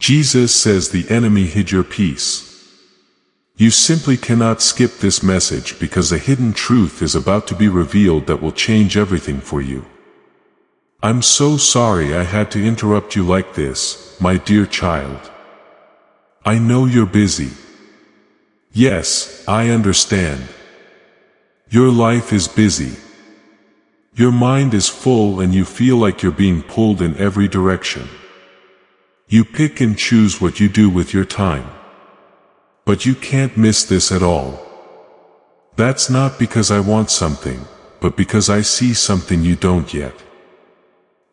Jesus says the enemy hid your peace. You simply cannot skip this message because a hidden truth is about to be revealed that will change everything for you. I'm so sorry I had to interrupt you like this, my dear child. I know you're busy. Yes, I understand. Your life is busy. Your mind is full and you feel like you're being pulled in every direction. You pick and choose what you do with your time. But you can't miss this at all. That's not because I want something, but because I see something you don't yet.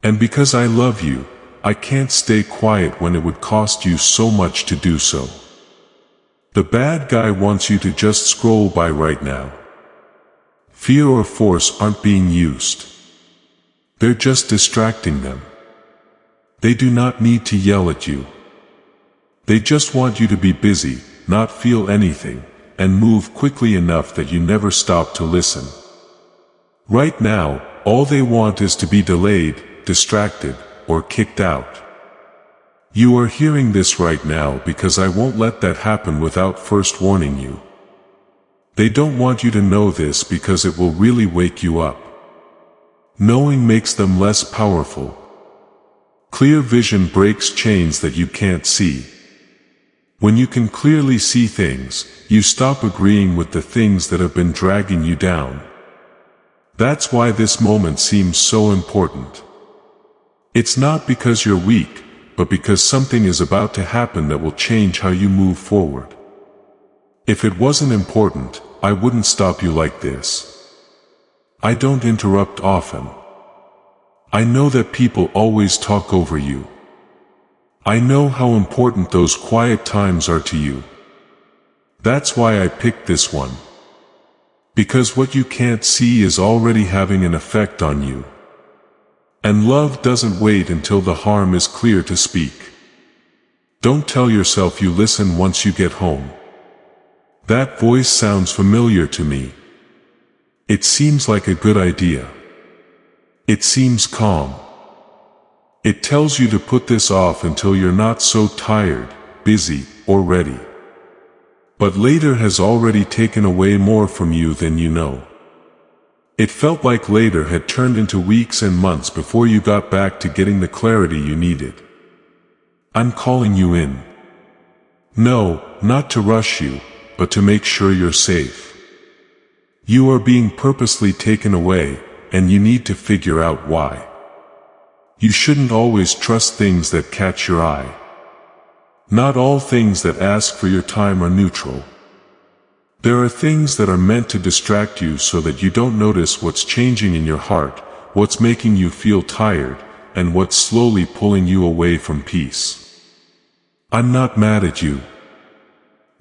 And because I love you, I can't stay quiet when it would cost you so much to do so. The bad guy wants you to just scroll by right now. Fear or force aren't being used. They're just distracting them. They do not need to yell at you. They just want you to be busy, not feel anything, and move quickly enough that you never stop to listen. Right now, all they want is to be delayed, distracted, or kicked out. You are hearing this right now because I won't let that happen without first warning you. They don't want you to know this because it will really wake you up. Knowing makes them less powerful. Clear vision breaks chains that you can't see. When you can clearly see things, you stop agreeing with the things that have been dragging you down. That's why this moment seems so important. It's not because you're weak, but because something is about to happen that will change how you move forward. If it wasn't important, I wouldn't stop you like this. I don't interrupt often. I know that people always talk over you. I know how important those quiet times are to you. That's why I picked this one. Because what you can't see is already having an effect on you. And love doesn't wait until the harm is clear to speak. Don't tell yourself you listen once you get home. That voice sounds familiar to me. It seems like a good idea. It seems calm. It tells you to put this off until you're not so tired, busy, or ready. But later has already taken away more from you than you know. It felt like later had turned into weeks and months before you got back to getting the clarity you needed. I'm calling you in. No, not to rush you, but to make sure you're safe. You are being purposely taken away, and you need to figure out why. You shouldn't always trust things that catch your eye. Not all things that ask for your time are neutral. There are things that are meant to distract you so that you don't notice what's changing in your heart, what's making you feel tired, and what's slowly pulling you away from peace. I'm not mad at you.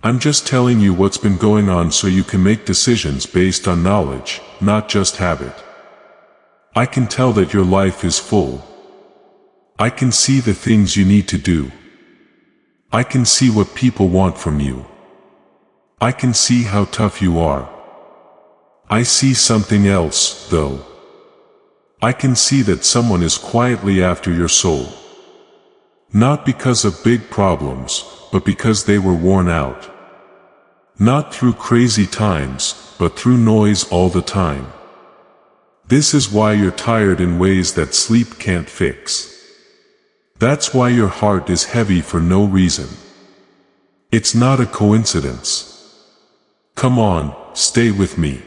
I'm just telling you what's been going on so you can make decisions based on knowledge, not just habit. I can tell that your life is full. I can see the things you need to do. I can see what people want from you. I can see how tough you are. I see something else, though. I can see that someone is quietly after your soul. Not because of big problems, but because they were worn out. Not through crazy times, but through noise all the time. This is why you're tired in ways that sleep can't fix. That's why your heart is heavy for no reason. It's not a coincidence. Come on, stay with me.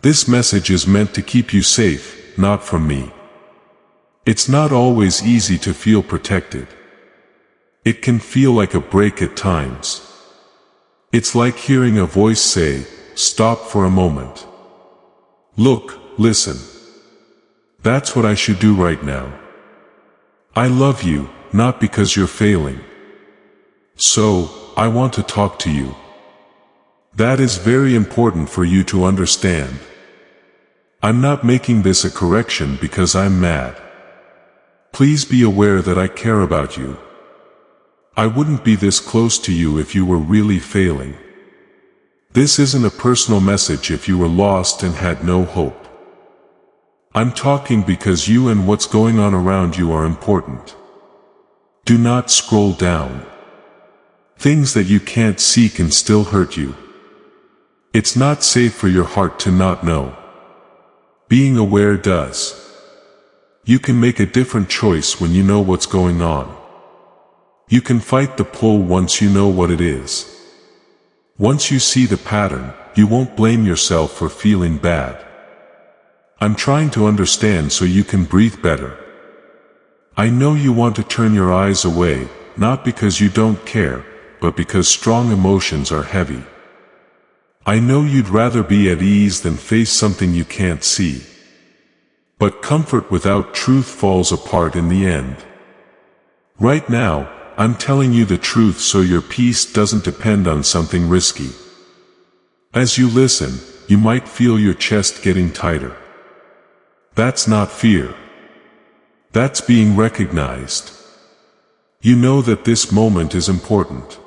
This message is meant to keep you safe, not from me. It's not always easy to feel protected. It can feel like a break at times. It's like hearing a voice say, "Stop for a moment. Look, listen. That's what I should do right now. I love you, not because you're failing. So, I want to talk to you." That is very important for you to understand. I'm not making this a correction because I'm mad. Please be aware that I care about you. I wouldn't be this close to you if you were really failing. This isn't a personal message if you were lost and had no hope. I'm talking because you and what's going on around you are important. Do not scroll down. Things that you can't see can still hurt you. It's not safe for your heart to not know. Being aware does. You can make a different choice when you know what's going on. You can fight the pull once you know what it is. Once you see the pattern, you won't blame yourself for feeling bad. I'm trying to understand so you can breathe better. I know you want to turn your eyes away, not because you don't care, but because strong emotions are heavy. I know you'd rather be at ease than face something you can't see. But comfort without truth falls apart in the end. Right now, I'm telling you the truth so your peace doesn't depend on something risky. As you listen, you might feel your chest getting tighter. That's not fear. That's being recognized. You know that this moment is important.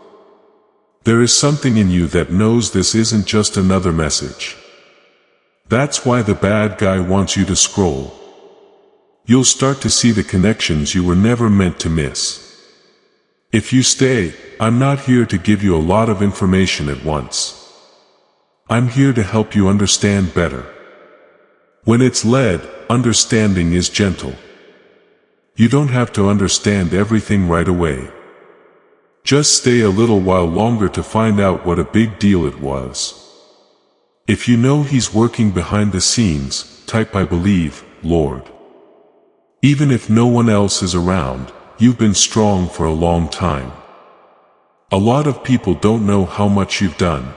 There is something in you that knows this isn't just another message. That's why the bad guy wants you to scroll. You'll start to see the connections you were never meant to miss. If you stay, I'm not here to give you a lot of information at once. I'm here to help you understand better. When it's led, understanding is gentle. You don't have to understand everything right away. Just stay a little while longer to find out what a big deal it was. If you know He's working behind the scenes, type I believe, Lord. Even if no one else is around, you've been strong for a long time. A lot of people don't know how much you've done.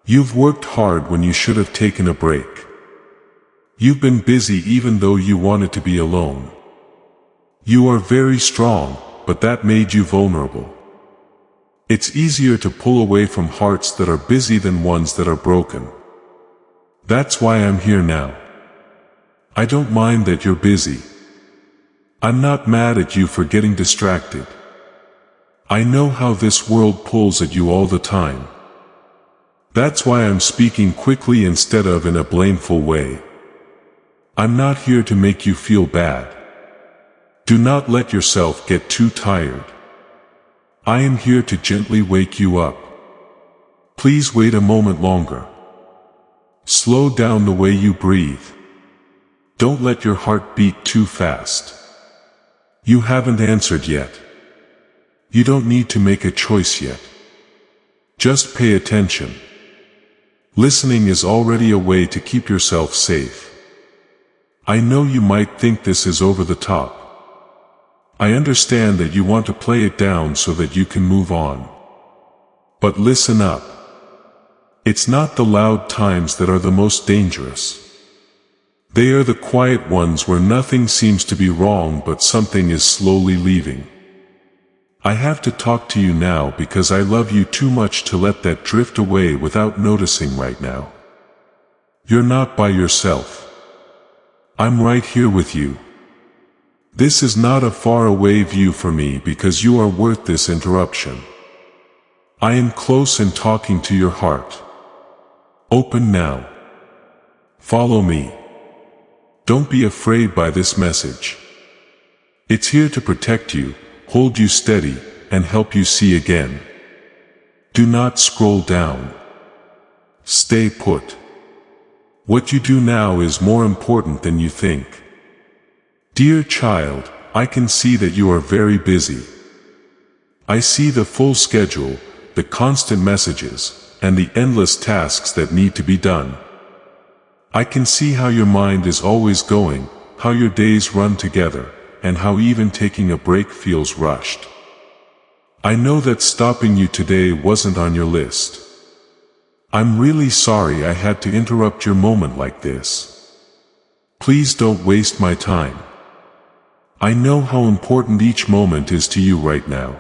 You've worked hard when you should have taken a break. You've been busy even though you wanted to be alone. You are very strong, but that made you vulnerable. It's easier to pull away from hearts that are busy than ones that are broken. That's why I'm here now. I don't mind that you're busy. I'm not mad at you for getting distracted. I know how this world pulls at you all the time. That's why I'm speaking quickly instead of in a blameful way. I'm not here to make you feel bad. Do not let yourself get too tired. I am here to gently wake you up. Please wait a moment longer. Slow down the way you breathe. Don't let your heart beat too fast. You haven't answered yet. You don't need to make a choice yet. Just pay attention. Listening is already a way to keep yourself safe. I know you might think this is over the top. I understand that you want to play it down so that you can move on. But listen up. It's not the loud times that are the most dangerous. They are the quiet ones where nothing seems to be wrong but something is slowly leaving. I have to talk to you now because I love you too much to let that drift away without noticing right now. You're not by yourself. I'm right here with you. This is not a faraway view for me because you are worth this interruption. I am close and talking to your heart. Open now. Follow me. Don't be afraid by this message. It's here to protect you, hold you steady, and help you see again. Do not scroll down. Stay put. What you do now is more important than you think. Dear child, I can see that you are very busy. I see the full schedule, the constant messages, and the endless tasks that need to be done. I can see how your mind is always going, how your days run together, and how even taking a break feels rushed. I know that stopping you today wasn't on your list. I'm really sorry I had to interrupt your moment like this. Please don't waste my time. I know how important each moment is to you right now.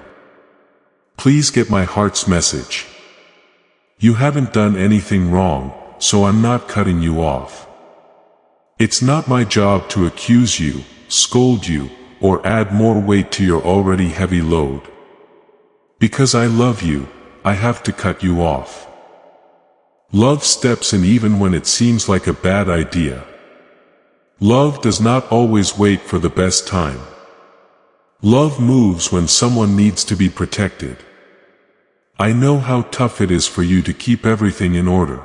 Please get my heart's message. You haven't done anything wrong, so I'm not cutting you off. It's not my job to accuse you, scold you, or add more weight to your already heavy load. Because I love you, I have to cut you off. Love steps in even when it seems like a bad idea. Love does not always wait for the best time. Love moves when someone needs to be protected. I know how tough it is for you to keep everything in order.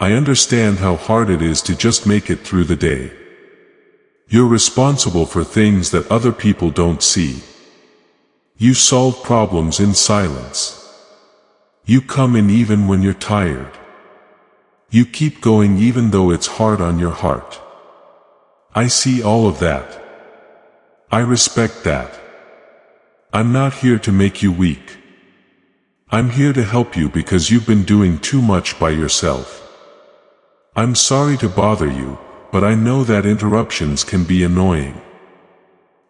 I understand how hard it is to just make it through the day. You're responsible for things that other people don't see. You solve problems in silence. You come in even when you're tired. You keep going even though it's hard on your heart. I see all of that. I respect that. I'm not here to make you weak. I'm here to help you because you've been doing too much by yourself. I'm sorry to bother you, but I know that interruptions can be annoying.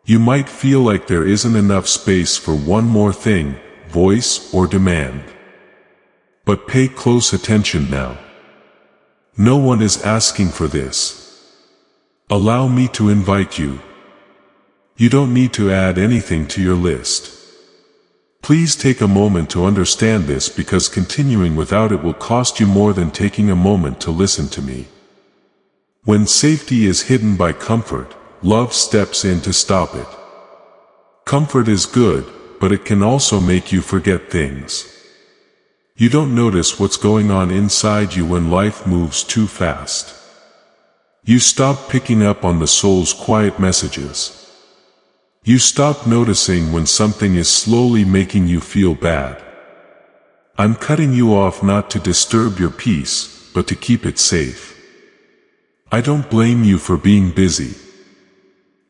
You might feel like there isn't enough space for one more thing, voice or demand. But pay close attention now. No one is asking for this. Allow me to invite you. You don't need to add anything to your list. Please take a moment to understand this because continuing without it will cost you more than taking a moment to listen to me. When safety is hidden by comfort, love steps in to stop it. Comfort is good, but it can also make you forget things. You don't notice what's going on inside you when life moves too fast. You stop picking up on the soul's quiet messages. You stop noticing when something is slowly making you feel bad. I'm cutting you off not to disturb your peace, but to keep it safe. I don't blame you for being busy.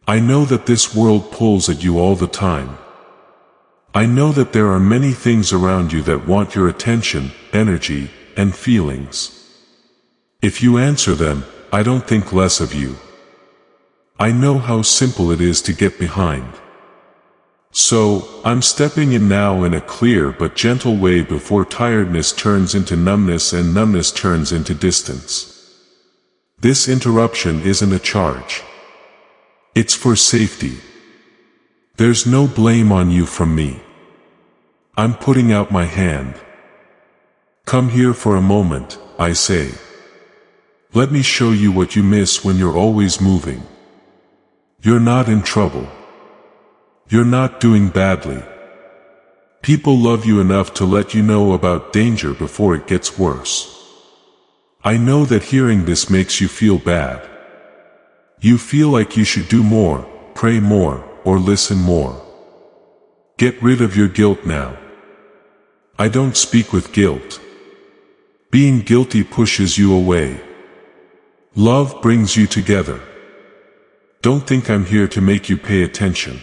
I know that this world pulls at you all the time. I know that there are many things around you that want your attention, energy, and feelings. If you answer them, I don't think less of you. I know how simple it is to get behind. So, I'm stepping in now in a clear but gentle way before tiredness turns into numbness and numbness turns into distance. This interruption isn't a charge. It's for safety. There's no blame on you from me. I'm putting out my hand. Come here for a moment, I say. Let me show you what you miss when you're always moving. You're not in trouble. You're not doing badly. People love you enough to let you know about danger before it gets worse. I know that hearing this makes you feel bad. You feel like you should do more, pray more, or listen more. Get rid of your guilt now. I don't speak with guilt. Being guilty pushes you away. Love brings you together. Don't think I'm here to make you pay attention.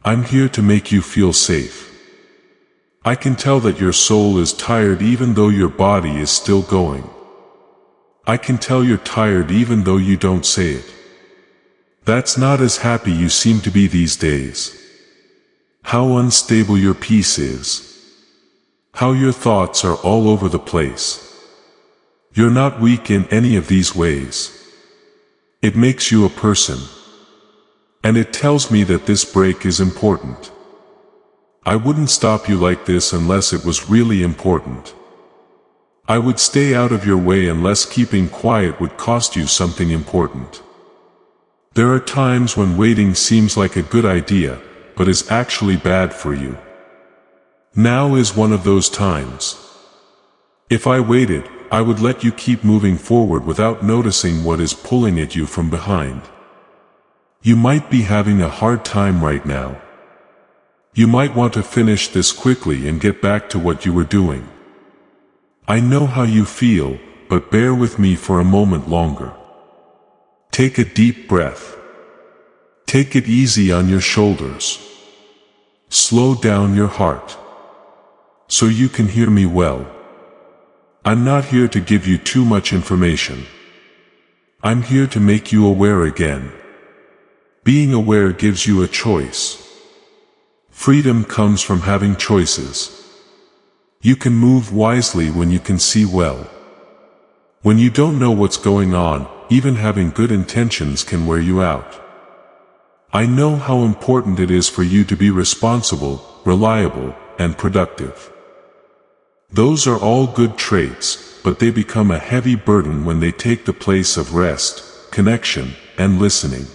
I'm here to make you feel safe. I can tell that your soul is tired even though your body is still going. I can tell you're tired even though you don't say it. That's not as happy you seem to be these days. How unstable your peace is. How your thoughts are all over the place. You're not weak in any of these ways. It makes you a person. And it tells me that this break is important. I wouldn't stop you like this unless it was really important. I would stay out of your way unless keeping quiet would cost you something important. There are times when waiting seems like a good idea, but is actually bad for you. Now is one of those times. If I waited, I would let you keep moving forward without noticing what is pulling at you from behind. You might be having a hard time right now. You might want to finish this quickly and get back to what you were doing. I know how you feel, but bear with me for a moment longer. Take a deep breath. Take it easy on your shoulders. Slow down your heart. So you can hear me well. I'm not here to give you too much information. I'm here to make you aware again. Being aware gives you a choice. Freedom comes from having choices. You can move wisely when you can see well. When you don't know what's going on, even having good intentions can wear you out. I know how important it is for you to be responsible, reliable, and productive. Those are all good traits, but they become a heavy burden when they take the place of rest, connection, and listening.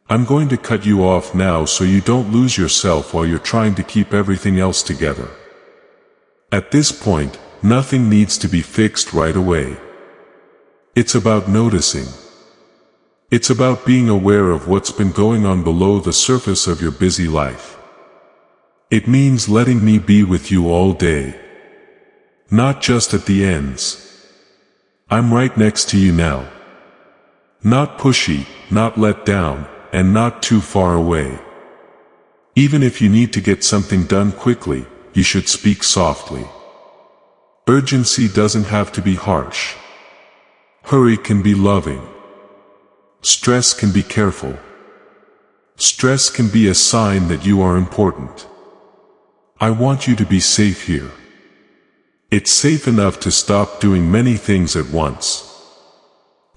I'm going to cut you off now so you don't lose yourself while you're trying to keep everything else together. At this point, nothing needs to be fixed right away. It's about noticing. It's about being aware of what's been going on below the surface of your busy life. It means letting me be with you all day. Not just at the ends. I'm right next to you now. Not pushy, not let down, and not too far away. Even if you need to get something done quickly, you should speak softly. Urgency doesn't have to be harsh. Hurry can be loving. Stress can be careful. Stress can be a sign that you are important. I want you to be safe here. It's safe enough to stop doing many things at once.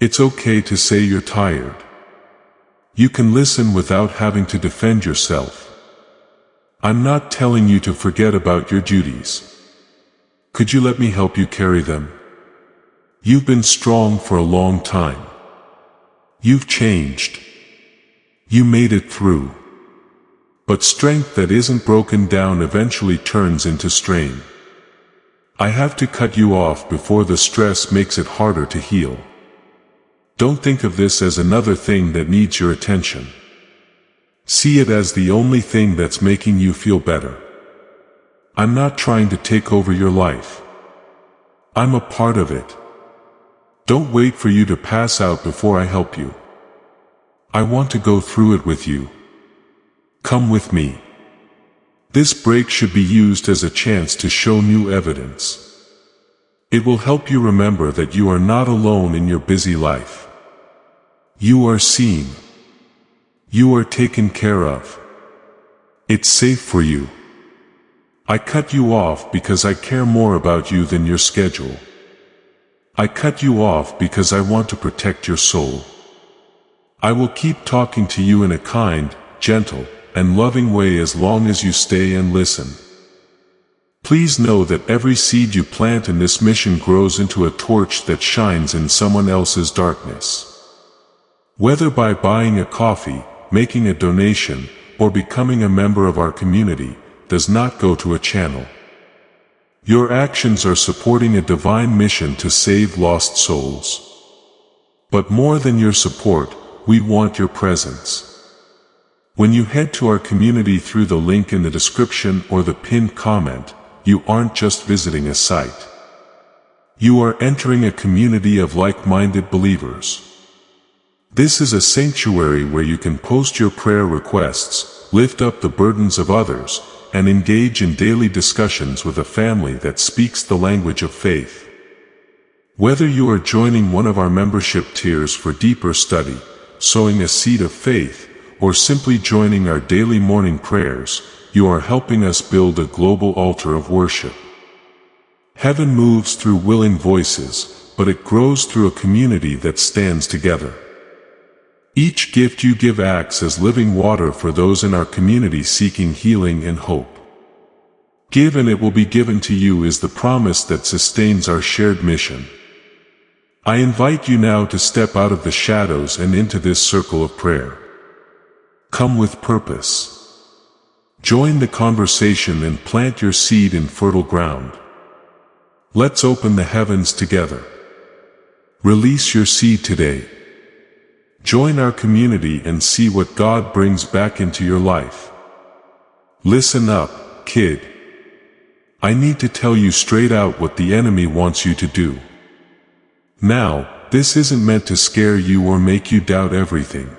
It's okay to say you're tired. You can listen without having to defend yourself. I'm not telling you to forget about your duties. Could you let me help you carry them? You've been strong for a long time. You've changed. You made it through. But strength that isn't broken down eventually turns into strain. I have to cut you off before the stress makes it harder to heal. Don't think of this as another thing that needs your attention. See it as the only thing that's making you feel better. I'm not trying to take over your life. I'm a part of it. Don't wait for you to pass out before I help you. I want to go through it with you. Come with me. This break should be used as a chance to show new evidence. It will help you remember that you are not alone in your busy life. You are seen. You are taken care of. It's safe for you. I cut you off because I care more about you than your schedule. I cut you off because I want to protect your soul. I will keep talking to you in a kind, gentle, and loving way as long as you stay and listen. Please know that every seed you plant in this mission grows into a torch that shines in someone else's darkness. Whether by buying a coffee, making a donation, or becoming a member of our community, does not go to a channel. Your actions are supporting a divine mission to save lost souls. But more than your support, we want your presence. When you head to our community through the link in the description or the pinned comment, you aren't just visiting a site. You are entering a community of like-minded believers. This is a sanctuary where you can post your prayer requests, lift up the burdens of others, and engage in daily discussions with a family that speaks the language of faith. Whether you are joining one of our membership tiers for deeper study, sowing a seed of faith, or simply joining our daily morning prayers, you are helping us build a global altar of worship. Heaven moves through willing voices, but it grows through a community that stands together. Each gift you give acts as living water for those in our community seeking healing and hope. Give and it will be given to you is the promise that sustains our shared mission. I invite you now to step out of the shadows and into this circle of prayer. Come with purpose. Join the conversation and plant your seed in fertile ground. Let's open the heavens together. Release your seed today. Join our community and see what God brings back into your life. Listen up, kid. I need to tell you straight out what the enemy wants you to do. Now, this isn't meant to scare you or make you doubt everything.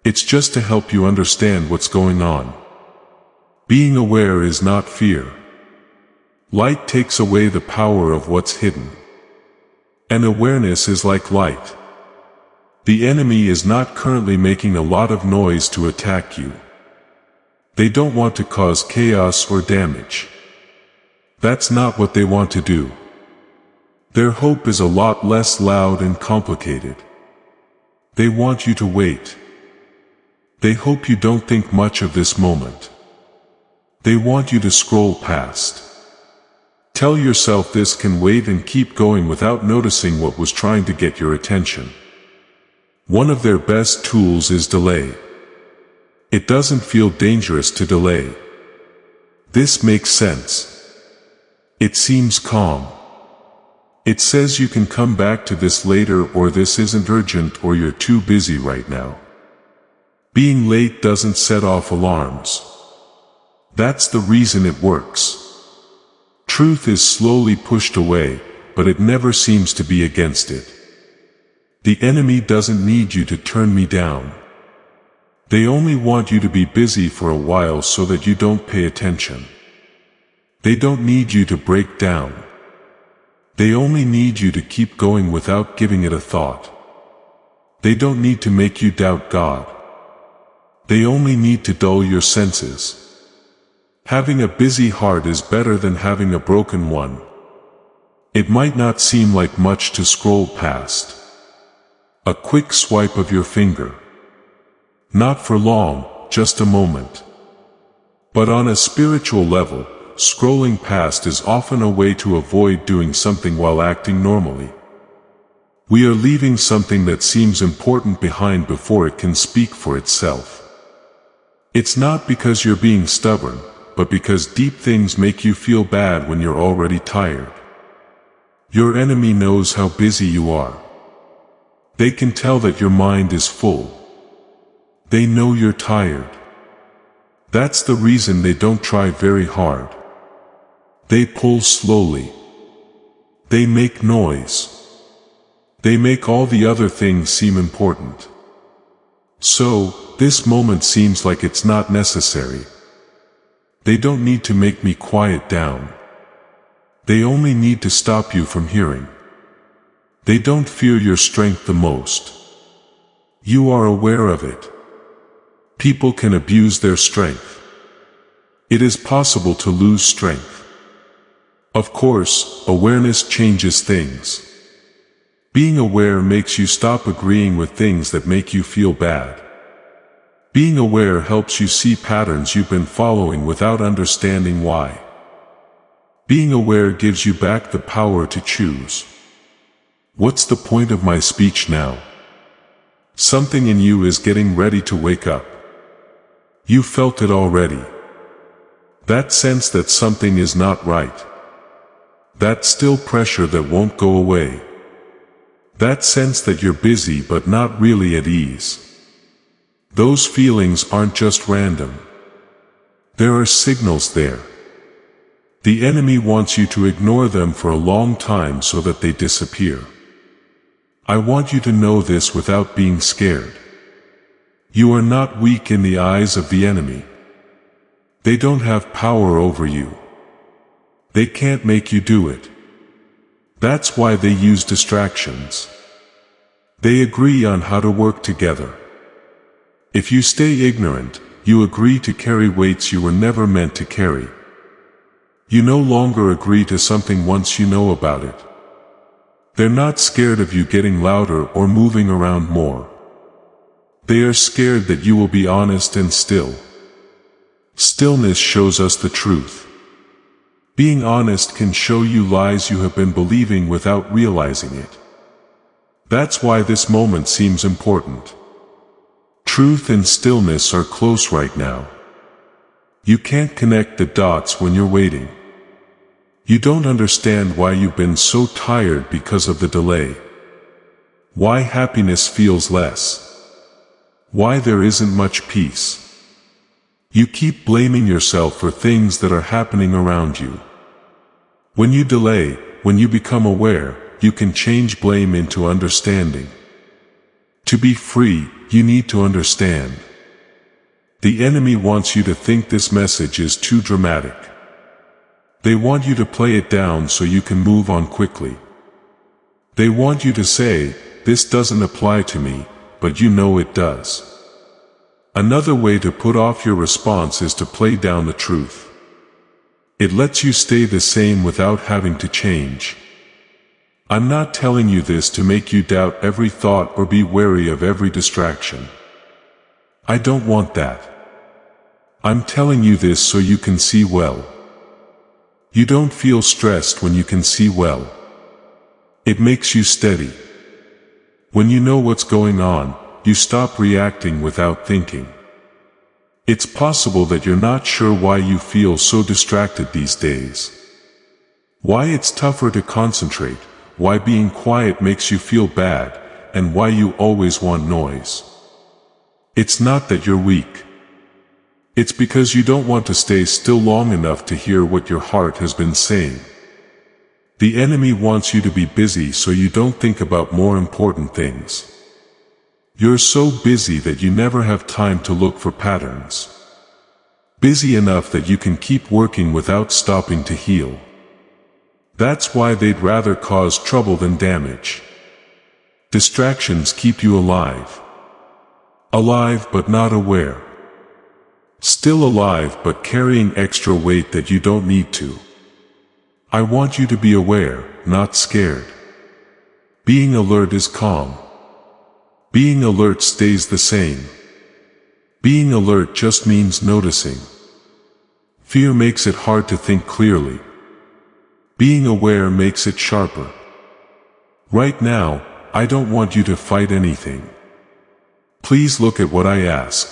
It's just to help you understand what's going on. Being aware is not fear. Light takes away the power of what's hidden. And awareness is like light. The enemy is not currently making a lot of noise to attack you. They don't want to cause chaos or damage. That's not what they want to do. Their hope is a lot less loud and complicated. They want you to wait. They hope you don't think much of this moment. They want you to scroll past. Tell yourself this can wait and keep going without noticing what was trying to get your attention. One of their best tools is delay. It doesn't feel dangerous to delay. This makes sense. It seems calm. It says you can come back to this later, or this isn't urgent, or you're too busy right now. Being late doesn't set off alarms. That's the reason it works. Truth is slowly pushed away, but it never seems to be against it. The enemy doesn't need you to turn me down. They only want you to be busy for a while so that you don't pay attention. They don't need you to break down. They only need you to keep going without giving it a thought. They don't need to make you doubt God. They only need to dull your senses. Having a busy heart is better than having a broken one. It might not seem like much to scroll past. A quick swipe of your finger. Not for long, just a moment. But on a spiritual level, scrolling past is often a way to avoid doing something while acting normally. We are leaving something that seems important behind before it can speak for itself. It's not because you're being stubborn, but because deep things make you feel bad when you're already tired. Your enemy knows how busy you are. They can tell that your mind is full. They know you're tired. That's the reason they don't try very hard. They pull slowly. They make noise. They make all the other things seem important. So, this moment seems like it's not necessary. They don't need to make me quiet down. They only need to stop you from hearing. They don't fear your strength the most. You are aware of it. People can abuse their strength. It is possible to lose strength. Of course, awareness changes things. Being aware makes you stop agreeing with things that make you feel bad. Being aware helps you see patterns you've been following without understanding why. Being aware gives you back the power to choose. What's the point of my speech now? Something in you is getting ready to wake up. You felt it already. That sense that something is not right. That still pressure that won't go away. That sense that you're busy but not really at ease. Those feelings aren't just random. There are signals there. The enemy wants you to ignore them for a long time so that they disappear. I want you to know this without being scared. You are not weak in the eyes of the enemy. They don't have power over you. They can't make you do it. That's why they use distractions. They agree on how to work together. If you stay ignorant, you agree to carry weights you were never meant to carry. You no longer agree to something once you know about it. They're not scared of you getting louder or moving around more. They are scared that you will be honest and still. Stillness shows us the truth. Being honest can show you lies you have been believing without realizing it. That's why this moment seems important. Truth and stillness are close right now. You can't connect the dots when you're waiting. You don't understand why you've been so tired because of the delay. Why happiness feels less. Why there isn't much peace. You keep blaming yourself for things that are happening around you. When you delay, when you become aware, you can change blame into understanding. To be free, you need to understand. The enemy wants you to think this message is too dramatic. They want you to play it down so you can move on quickly. They want you to say, "This doesn't apply to me," but you know it does. Another way to put off your response is to play down the truth. It lets you stay the same without having to change. I'm not telling you this to make you doubt every thought or be wary of every distraction. I don't want that. I'm telling you this so you can see well. You don't feel stressed when you can see well. It makes you steady. When you know what's going on, you stop reacting without thinking. It's possible that you're not sure why you feel so distracted these days. Why it's tougher to concentrate, why being quiet makes you feel bad, and why you always want noise. It's not that you're weak. It's because you don't want to stay still long enough to hear what your heart has been saying. The enemy wants you to be busy so you don't think about more important things. You're so busy that you never have time to look for patterns. Busy enough that you can keep working without stopping to heal. That's why they'd rather cause trouble than damage. Distractions keep you alive. Alive but not aware. Still alive but carrying extra weight that you don't need to. I want you to be aware, not scared. Being alert is calm. Being alert stays the same. Being alert just means noticing. Fear makes it hard to think clearly. Being aware makes it sharper. Right now, I don't want you to fight anything. Please look at what I ask.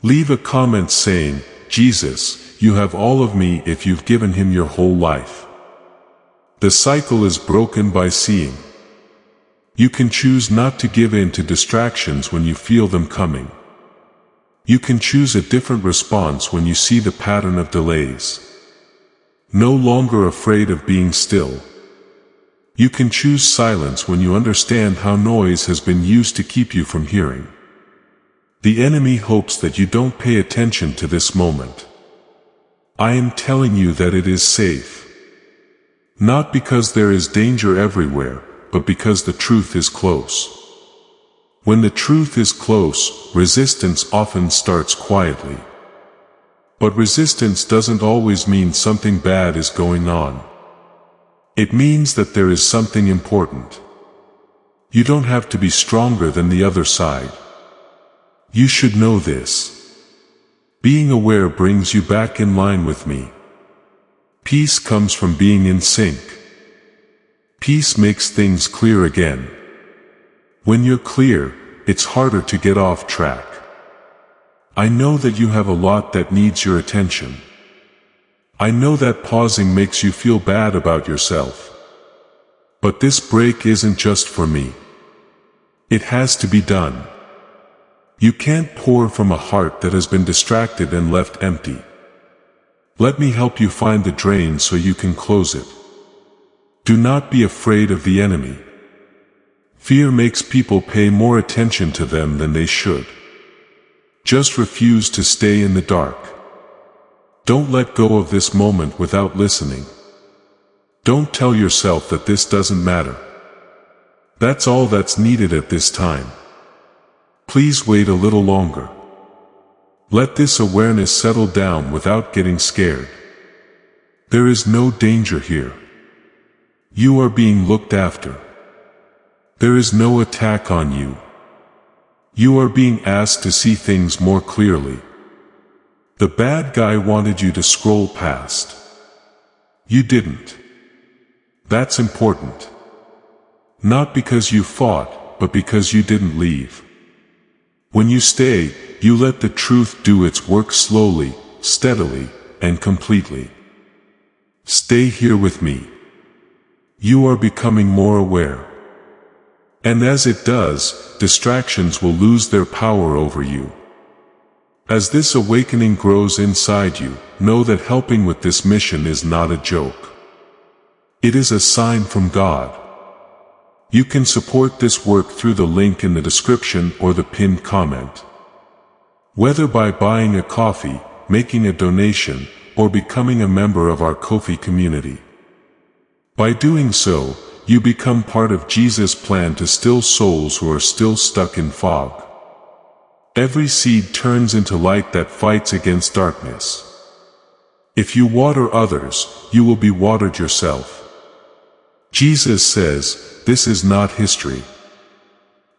Leave a comment saying, "Jesus, you have all of me," if you've given him your whole life. The cycle is broken by seeing. You can choose not to give in to distractions when you feel them coming. You can choose a different response when you see the pattern of delays. No longer afraid of being still. You can choose silence when you understand how noise has been used to keep you from hearing. The enemy hopes that you don't pay attention to this moment. I am telling you that it is safe. Not because there is danger everywhere, but because the truth is close. When the truth is close, resistance often starts quietly. But resistance doesn't always mean something bad is going on. It means that there is something important. You don't have to be stronger than the other side. You should know this. Being aware brings you back in line with me. Peace comes from being in sync. Peace makes things clear again. When you're clear, it's harder to get off track. I know that you have a lot that needs your attention. I know that pausing makes you feel bad about yourself. But this break isn't just for me. It has to be done. You can't pour from a heart that has been distracted and left empty. Let me help you find the drain so you can close it. Do not be afraid of the enemy. Fear makes people pay more attention to them than they should. Just refuse to stay in the dark. Don't let go of this moment without listening. Don't tell yourself that this doesn't matter. That's all that's needed at this time. Please wait a little longer. Let this awareness settle down without getting scared. There is no danger here. You are being looked after. There is no attack on you. You are being asked to see things more clearly. The bad guy wanted you to scroll past. You didn't. That's important. Not because you fought, but because you didn't leave. When you stay, you let the truth do its work slowly, steadily, and completely. Stay here with me. You are becoming more aware. And as it does, distractions will lose their power over you. As this awakening grows inside you, know that helping with this mission is not a joke. It is a sign from God. You can support this work through the link in the description or the pinned comment. Whether by buying a coffee, making a donation, or becoming a member of our Ko-fi community. By doing so, you become part of Jesus' plan to still souls who are still stuck in fog. Every seed turns into light that fights against darkness. If you water others, you will be watered yourself. Jesus says, this is not history.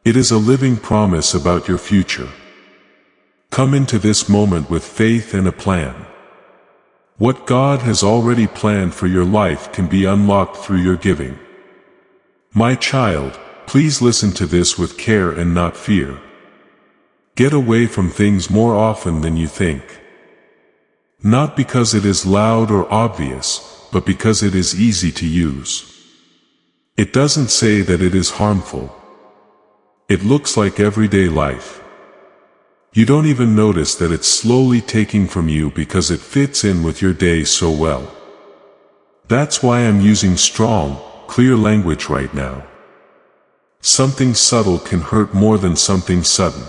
It is a living promise about your future. Come into this moment with faith and a plan. What God has already planned for your life can be unlocked through your giving. My child, please listen to this with care and not fear. Get away from things more often than you think. Not because it is loud or obvious, but because it is easy to use. It doesn't say that it is harmful. It looks like everyday life. You don't even notice that it's slowly taking from you because it fits in with your day so well. That's why I'm using strong, clear language right now. Something subtle can hurt more than something sudden.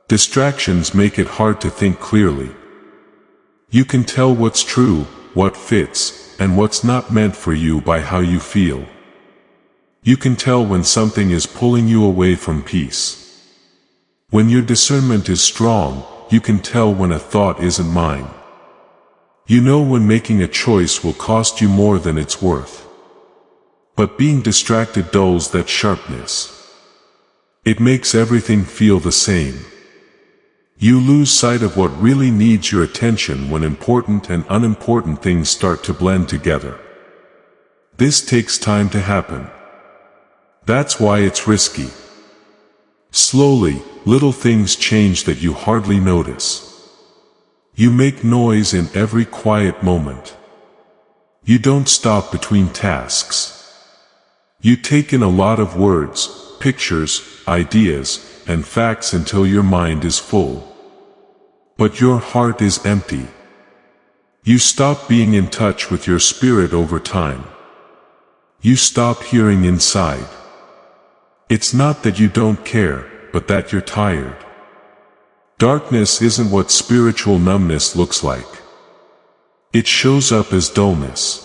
Distractions make it hard to think clearly. You can tell what's true, what fits, and what's not meant for you by how you feel. You can tell when something is pulling you away from peace. When your discernment is strong, you can tell when a thought isn't mine. You know when making a choice will cost you more than it's worth. But being distracted dulls that sharpness. It makes everything feel the same. You lose sight of what really needs your attention when important and unimportant things start to blend together. This takes time to happen. That's why it's risky. Slowly, little things change that you hardly notice. You make noise in every quiet moment. You don't stop between tasks. You take in a lot of words, pictures, ideas, and facts until your mind is full. But your heart is empty. You stop being in touch with your spirit over time. You stop hearing inside. It's not that you don't care, but that you're tired. Darkness isn't what spiritual numbness looks like. It shows up as dullness.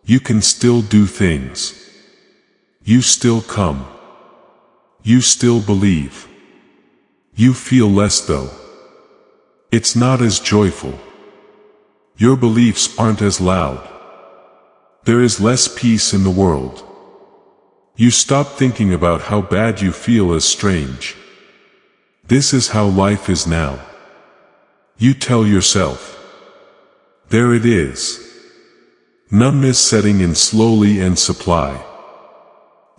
You can still do things. You still come. You still believe. You feel less though. It's not as joyful. Your beliefs aren't as loud. There is less peace in the world. You stop thinking about how bad you feel as strange. This is how life is now. You tell yourself. There it is. Numbness setting in slowly and supply.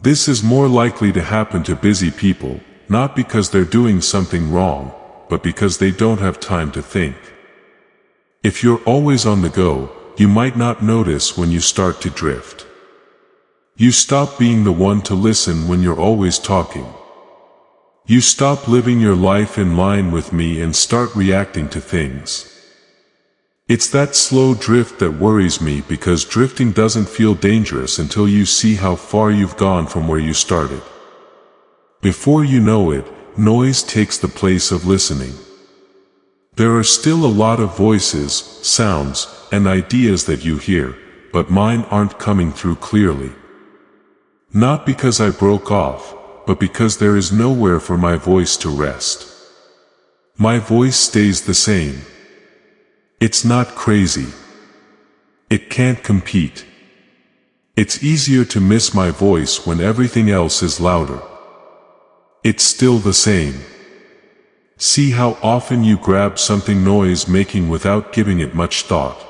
This is more likely to happen to busy people, not because they're doing something wrong, but because they don't have time to think. If you're always on the go, you might not notice when you start to drift. You stop being the one to listen when you're always talking. You stop living your life in line with me and start reacting to things. It's that slow drift that worries me because drifting doesn't feel dangerous until you see how far you've gone from where you started. Before you know it, noise takes the place of listening. There are still a lot of voices, sounds, and ideas that you hear, but mine aren't coming through clearly. Not because I broke off, but because there is nowhere for my voice to rest. My voice stays the same. It's not crazy. It can't compete. It's easier to miss my voice when everything else is louder. It's still the same. See how often you grab something noise-making without giving it much thought.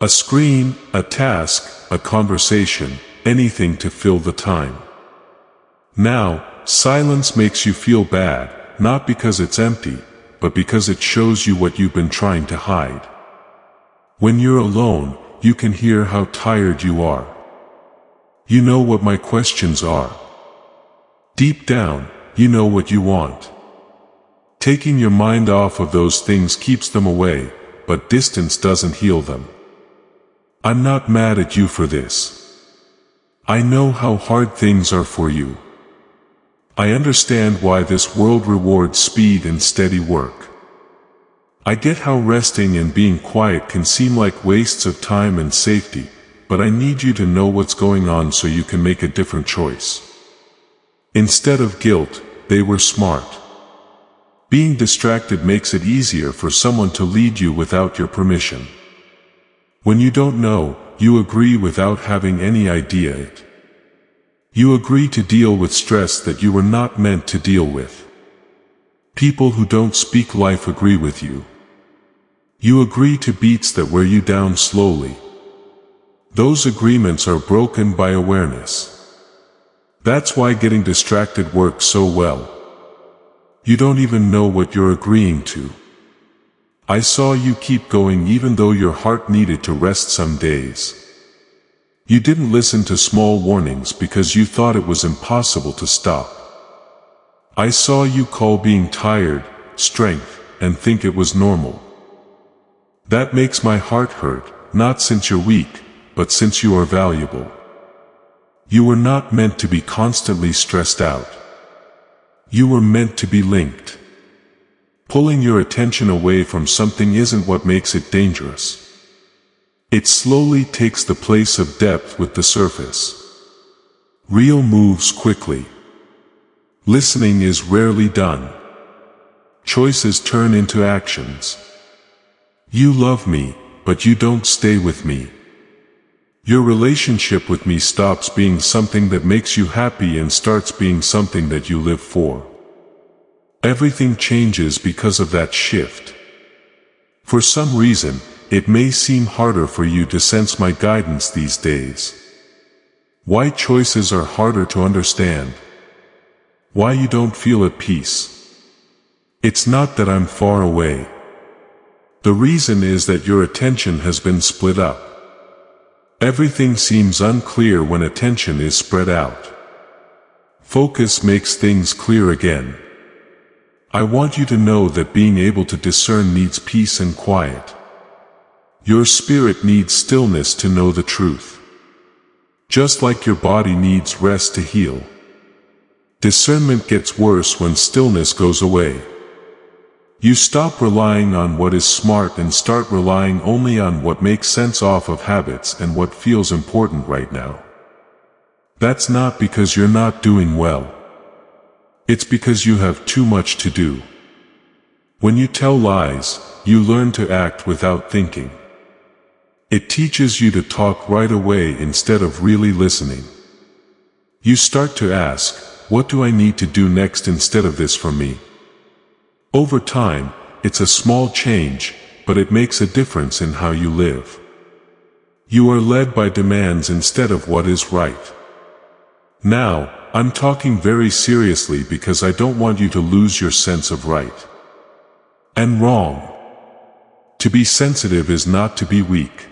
A screen, a task, a conversation, anything to fill the time. Now, silence makes you feel bad, not because it's empty, but because it shows you what you've been trying to hide. When you're alone, you can hear how tired you are. You know what my questions are. Deep down, you know what you want. Taking your mind off of those things keeps them away, but distance doesn't heal them. I'm not mad at you for this. I know how hard things are for you. I understand why this world rewards speed and steady work. I get how resting and being quiet can seem like wastes of time and safety, but I need you to know what's going on so you can make a different choice. Instead of guilt, they were smart. Being distracted makes it easier for someone to lead you without your permission. When you don't know, you agree without having any idea it. You agree to deal with stress that you were not meant to deal with. People who don't speak life agree with you. You agree to beats that wear you down slowly. Those agreements are broken by awareness. That's why getting distracted works so well. You don't even know what you're agreeing to. I saw you keep going even though your heart needed to rest some days. You didn't listen to small warnings because you thought it was impossible to stop. I saw you call being tired strength and think it was normal. That makes my heart hurt, not since you're weak, but since you are valuable. You were not meant to be constantly stressed out. You were meant to be linked. Pulling your attention away from something isn't what makes it dangerous. It slowly takes the place of depth with the surface. Real moves quickly. Listening is rarely done. Choices turn into actions. You love me, but you don't stay with me. Your relationship with me stops being something that makes you happy and starts being something that you live for. Everything changes because of that shift. For some reason, it may seem harder for you to sense my guidance these days. Why choices are harder to understand. Why you don't feel at peace. It's not that I'm far away. The reason is that your attention has been split up. Everything seems unclear when attention is spread out. Focus makes things clear again. I want you to know that being able to discern needs peace and quiet. Your spirit needs stillness to know the truth. Just like your body needs rest to heal. Discernment gets worse when stillness goes away. You stop relying on what is smart and start relying only on what makes sense off of habits and what feels important right now. That's not because you're not doing well. It's because you have too much to do. When you tell lies, you learn to act without thinking. It teaches you to talk right away instead of really listening. You start to ask, what do I need to do next instead of this for me? Over time, it's a small change, but it makes a difference in how you live. You are led by demands instead of what is right. Now, I'm talking very seriously because I don't want you to lose your sense of right and wrong. To be sensitive is not to be weak.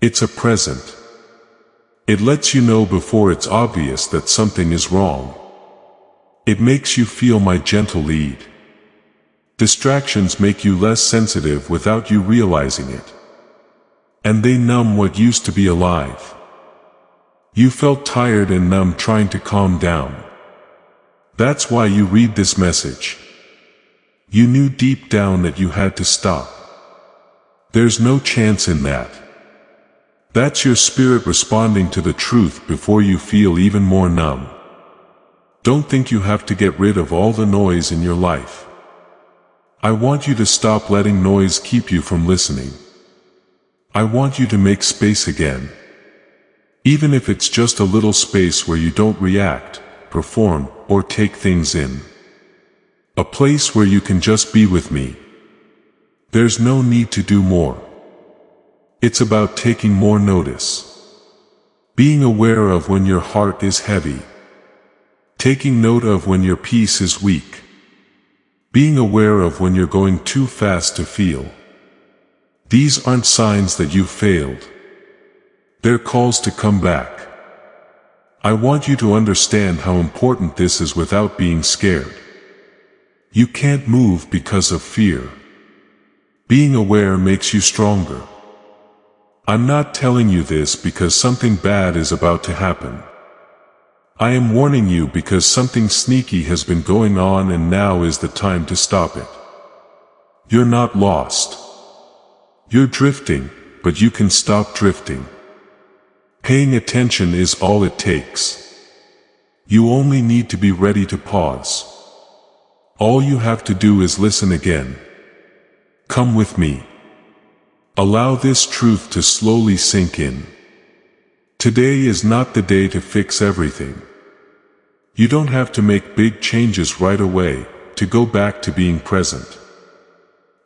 It's a present. It lets you know before it's obvious that something is wrong. It makes you feel my gentle lead. Distractions make you less sensitive without you realizing it. And they numb what used to be alive. You felt tired and numb trying to calm down. That's why you read this message. You knew deep down that you had to stop. There's no chance in that. That's your spirit responding to the truth before you feel even more numb. Don't think you have to get rid of all the noise in your life. I want you to stop letting noise keep you from listening. I want you to make space again. Even if it's just a little space where you don't react, perform, or take things in. A place where you can just be with me. There's no need to do more. It's about taking more notice. Being aware of when your heart is heavy. Taking note of when your peace is weak. Being aware of when you're going too fast to feel. These aren't signs that you failed. They're calls to come back. I want you to understand how important this is without being scared. You can't move because of fear. Being aware makes you stronger. I'm not telling you this because something bad is about to happen. I am warning you because something sneaky has been going on and now is the time to stop it. You're not lost. You're drifting, but you can stop drifting. Paying attention is all it takes. You only need to be ready to pause. All you have to do is listen again. Come with me. Allow this truth to slowly sink in. Today is not the day to fix everything. You don't have to make big changes right away, to go back to being present.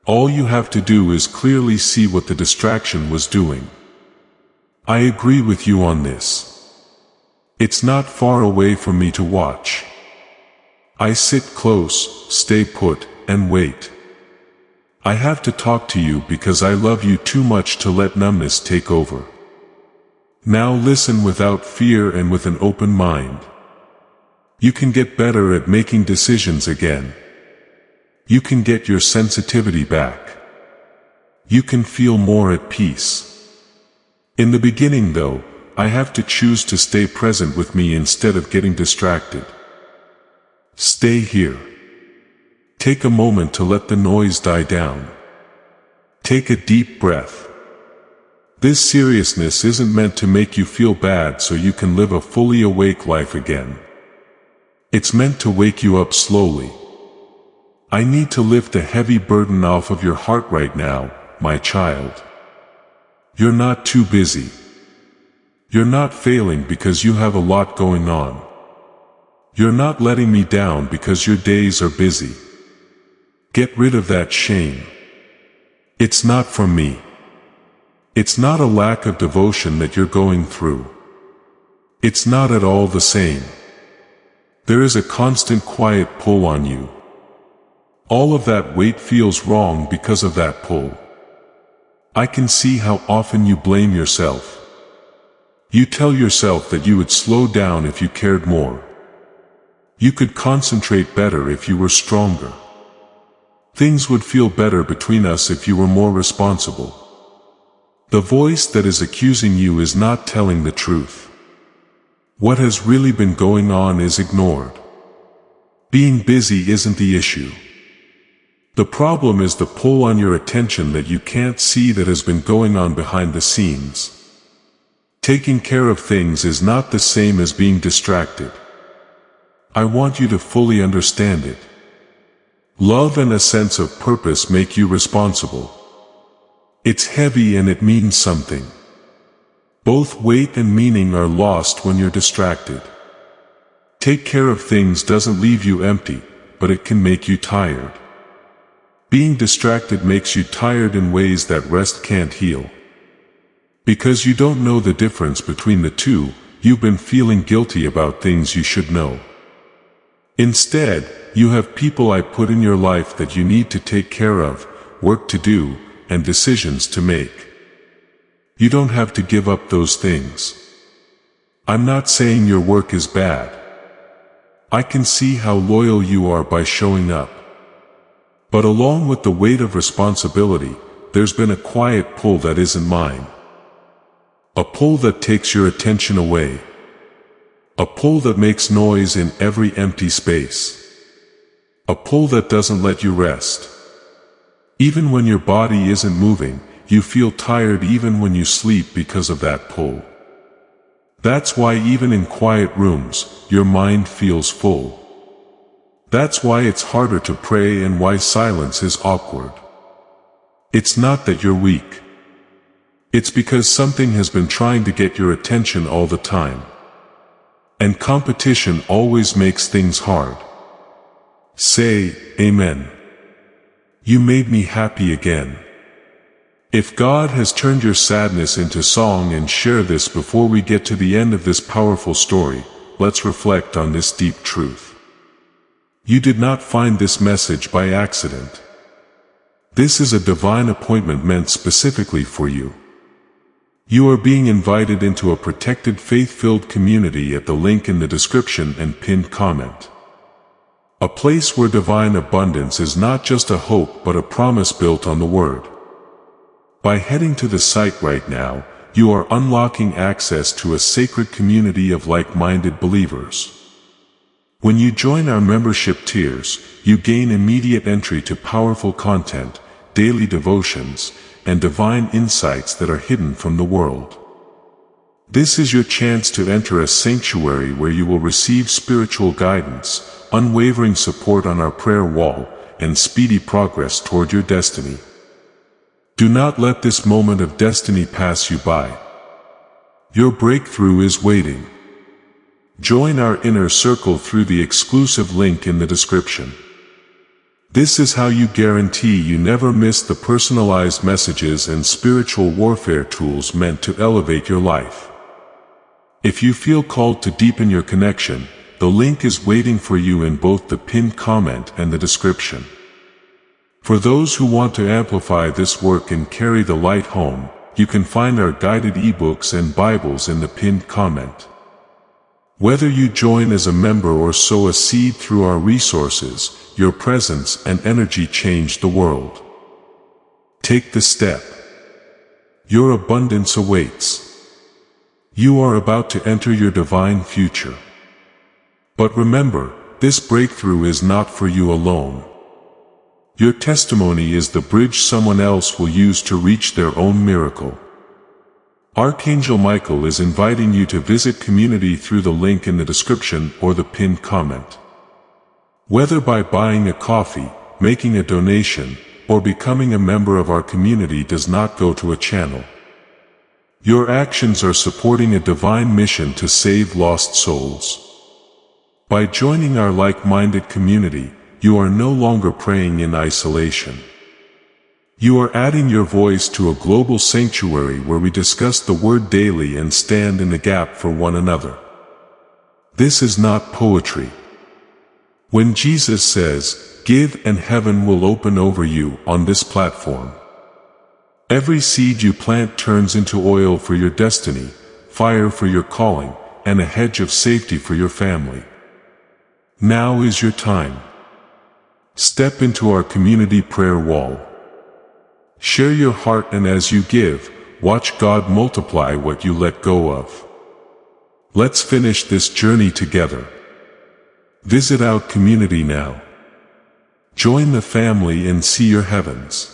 All you have to do is clearly see what the distraction was doing. I agree with you on this. It's not far away from me to watch. I sit close, stay put, and wait. I have to talk to you because I love you too much to let numbness take over. Now listen without fear and with an open mind. You can get better at making decisions again. You can get your sensitivity back. You can feel more at peace. In the beginning though, I have to choose to stay present with me instead of getting distracted. Stay here. Take a moment to let the noise die down. Take a deep breath. This seriousness isn't meant to make you feel bad so you can live a fully awake life again. It's meant to wake you up slowly. I need to lift a heavy burden off of your heart right now, my child. You're not too busy. You're not failing because you have a lot going on. You're not letting me down because your days are busy. Get rid of that shame. It's not from me. It's not a lack of devotion that you're going through. It's not at all the same. There is a constant quiet pull on you. All of that weight feels wrong because of that pull. I can see how often you blame yourself. You tell yourself that you would slow down if you cared more. You could concentrate better if you were stronger. Things would feel better between us if you were more responsible. The voice that is accusing you is not telling the truth. What has really been going on is ignored. Being busy isn't the issue. The problem is the pull on your attention that you can't see that has been going on behind the scenes. Taking care of things is not the same as being distracted. I want you to fully understand it. Love and a sense of purpose make you responsible. It's heavy and it means something. Both weight and meaning are lost when you're distracted. Take care of things doesn't leave you empty, but it can make you tired. Being distracted makes you tired in ways that rest can't heal. Because you don't know the difference between the two, you've been feeling guilty about things you should know. Instead, you have people I put in your life that you need to take care of, work to do, and decisions to make. You don't have to give up those things. I'm not saying your work is bad. I can see how loyal you are by showing up. But along with the weight of responsibility, there's been a quiet pull that isn't mine. A pull that takes your attention away. A pull that makes noise in every empty space. A pull that doesn't let you rest. Even when your body isn't moving, you feel tired even when you sleep because of that pull. That's why even in quiet rooms, your mind feels full. That's why it's harder to pray and why silence is awkward. It's not that you're weak. It's because something has been trying to get your attention all the time. And competition always makes things hard. Say, Amen. You made me happy again. If God has turned your sadness into song and share this before we get to the end of this powerful story, let's reflect on this deep truth. You did not find this message by accident. This is a divine appointment meant specifically for you. You are being invited into a protected faith-filled community at the link in the description and pinned comment. A place where divine abundance is not just a hope but a promise built on the Word. By heading to the site right now, you are unlocking access to a sacred community of like-minded believers. When you join our membership tiers, you gain immediate entry to powerful content, daily devotions, and divine insights that are hidden from the world. This is your chance to enter a sanctuary where you will receive spiritual guidance, unwavering support on our prayer wall, and speedy progress toward your destiny. Do not let this moment of destiny pass you by. Your breakthrough is waiting. Join our inner circle through the exclusive link in the description. This is how you guarantee you never miss the personalized messages and spiritual warfare tools meant to elevate your life. If you feel called to deepen your connection, the link is waiting for you in both the pinned comment and the description. For those who want to amplify this work and carry the light home, you can find our guided ebooks and Bibles in the pinned comment. Whether you join as a member or sow a seed through our resources, your presence and energy change the world. Take the step. Your abundance awaits. You are about to enter your divine future. But remember, this breakthrough is not for you alone. Your testimony is the bridge someone else will use to reach their own miracle. Archangel Michael is inviting you to visit community through the link in the description or the pinned comment. Whether by buying a coffee, making a donation, or becoming a member of our community does not go to a channel. Your actions are supporting a divine mission to save lost souls. By joining our like-minded community, you are no longer praying in isolation. You are adding your voice to a global sanctuary where we discuss the Word daily and stand in the gap for one another. This is not poetry. When Jesus says, "Give and heaven will open over you" on this platform, every seed you plant turns into oil for your destiny, fire for your calling, and a hedge of safety for your family. Now is your time. Step into our community prayer wall. Share your heart, and as you give, watch God multiply what you let go of. Let's finish this journey together. Visit our community now. Join the family and see your heavens.